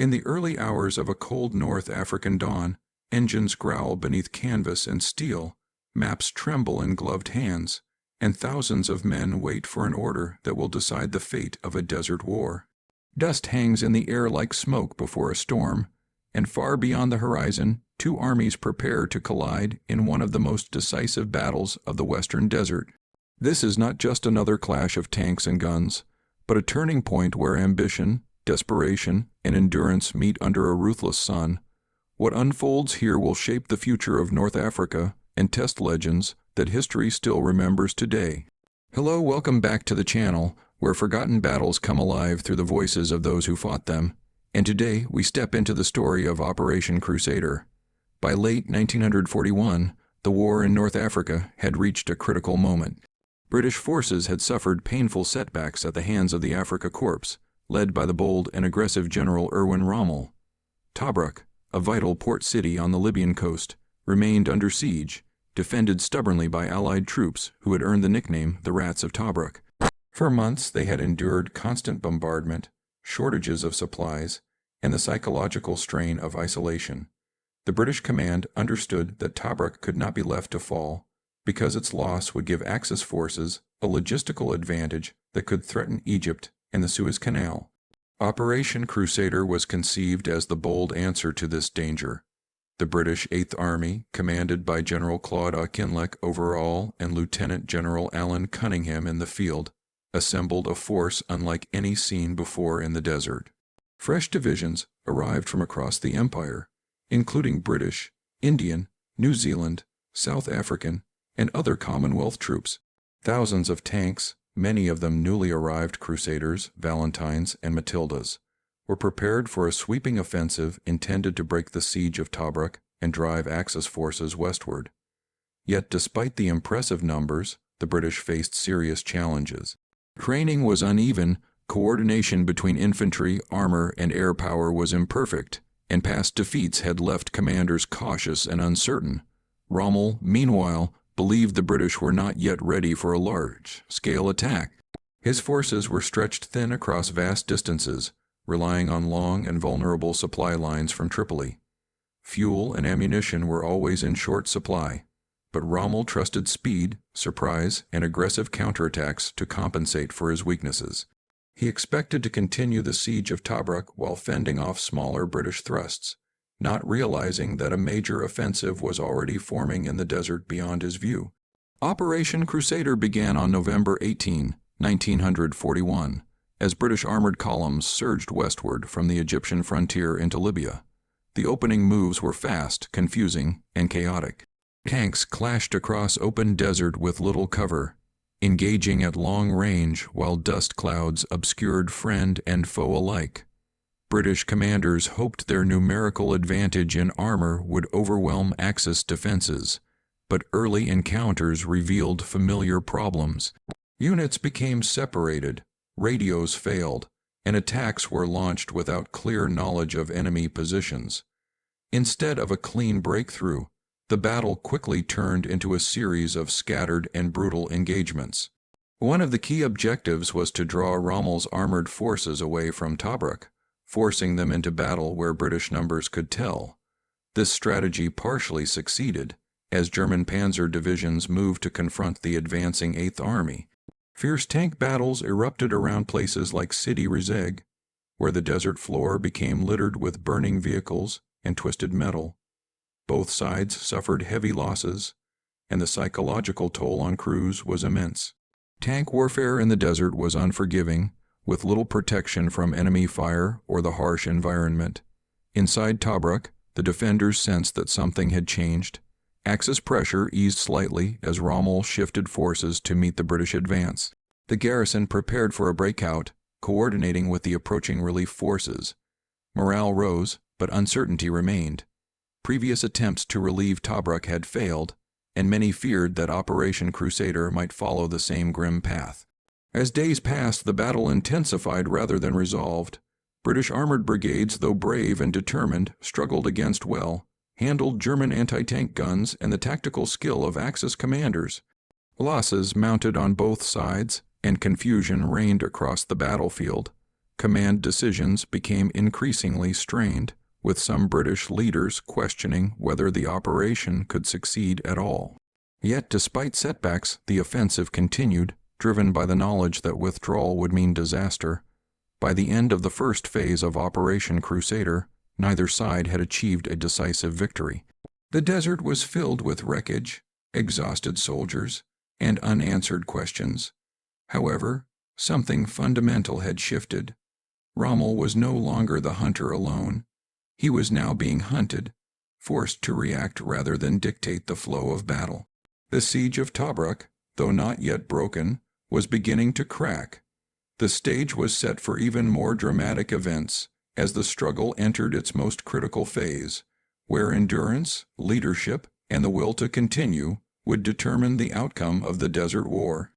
In the early hours of a cold North African dawn, engines growl beneath canvas and steel, maps tremble in gloved hands, and thousands of men wait for an order that will decide the fate of a desert war. Dust hangs in the air like smoke before a storm, and far beyond the horizon, two armies prepare to collide in one of the most decisive battles of the Western Desert. This is not just another clash of tanks and guns, but a turning point where ambition, desperation, and endurance meet under a ruthless sun. What unfolds here will shape the future of North Africa and test legends that history still remembers today. Hello, welcome back to the channel, where forgotten battles come alive through the voices of those who fought them. And today we step into the story of Operation Crusader. By late 1941, the war in North Africa had reached a critical moment. British forces had suffered painful setbacks at the hands of the Afrika Korps, led by the bold and aggressive General Erwin Rommel. Tobruk, a vital port city on the Libyan coast, remained under siege, defended stubbornly by Allied troops who had earned the nickname the Rats of Tobruk. For months they had endured constant bombardment, shortages of supplies, and the psychological strain of isolation. The British command understood that Tobruk could not be left to fall, because its loss would give Axis forces a logistical advantage that could threaten Egypt and the Suez Canal. Operation Crusader was conceived as the bold answer to this danger. The British Eighth Army, commanded by General Claude Auchinleck overall and Lieutenant General Alan Cunningham in the field, assembled a force unlike any seen before in the desert. Fresh divisions arrived from across the empire, including British, Indian, New Zealand, South African, and other Commonwealth troops. Thousands of tanks, many of them newly arrived Crusaders, Valentines, and Matildas, were prepared for a sweeping offensive intended to break the siege of Tobruk and drive Axis forces westward. Yet despite the impressive numbers, the British faced serious challenges. Training was uneven, coordination between infantry, armor, and air power was imperfect, and past defeats had left commanders cautious and uncertain. Rommel, meanwhile, believed the British were not yet ready for a large-scale attack. His forces were stretched thin across vast distances, relying on long and vulnerable supply lines from Tripoli. Fuel and ammunition were always in short supply, but Rommel trusted speed, surprise, and aggressive counterattacks to compensate for his weaknesses. He expected to continue the siege of Tobruk while fending off smaller British thrusts, not realizing that a major offensive was already forming in the desert beyond his view. Operation Crusader began on November 18, 1941, as British armored columns surged westward from the Egyptian frontier into Libya. The opening moves were fast, confusing, and chaotic. Tanks clashed across open desert with little cover, engaging at long range while dust clouds obscured friend and foe alike. British commanders hoped their numerical advantage in armor would overwhelm Axis defenses, but early encounters revealed familiar problems. Units became separated, radios failed, and attacks were launched without clear knowledge of enemy positions. Instead of a clean breakthrough, the battle quickly turned into a series of scattered and brutal engagements. One of the key objectives was to draw Rommel's armored forces away from Tobruk, forcing them into battle where British numbers could tell. This strategy partially succeeded, as German panzer divisions moved to confront the advancing Eighth Army. Fierce tank battles erupted around places like Sidi Rezegh, where the desert floor became littered with burning vehicles and twisted metal. Both sides suffered heavy losses, and the psychological toll on crews was immense. Tank warfare in the desert was unforgiving, with little protection from enemy fire or the harsh environment. Inside Tobruk, the defenders sensed that something had changed. Axis pressure eased slightly as Rommel shifted forces to meet the British advance. The garrison prepared for a breakout, coordinating with the approaching relief forces. Morale rose, but uncertainty remained. Previous attempts to relieve Tobruk had failed, and many feared that Operation Crusader might follow the same grim path. As days passed, the battle intensified rather than resolved. British armored brigades, though brave and determined, struggled against handled German anti-tank guns and the tactical skill of Axis commanders. Losses mounted on both sides, and confusion reigned across the battlefield. command decisions became increasingly strained, with some British leaders questioning whether the operation could succeed at all. Yet despite setbacks, the offensive continued, driven by the knowledge that withdrawal would mean disaster. By the end of the first phase of Operation Crusader, neither side had achieved a decisive victory. The desert was filled with wreckage, exhausted soldiers, and unanswered questions. However, something fundamental had shifted. Rommel was no longer the hunter alone. He was now being hunted, forced to react rather than dictate the flow of battle. The siege of Tobruk, though not yet broken, was beginning to crack. The stage was set for even more dramatic events as the struggle entered its most critical phase, where endurance, leadership, and the will to continue would determine the outcome of the Desert War.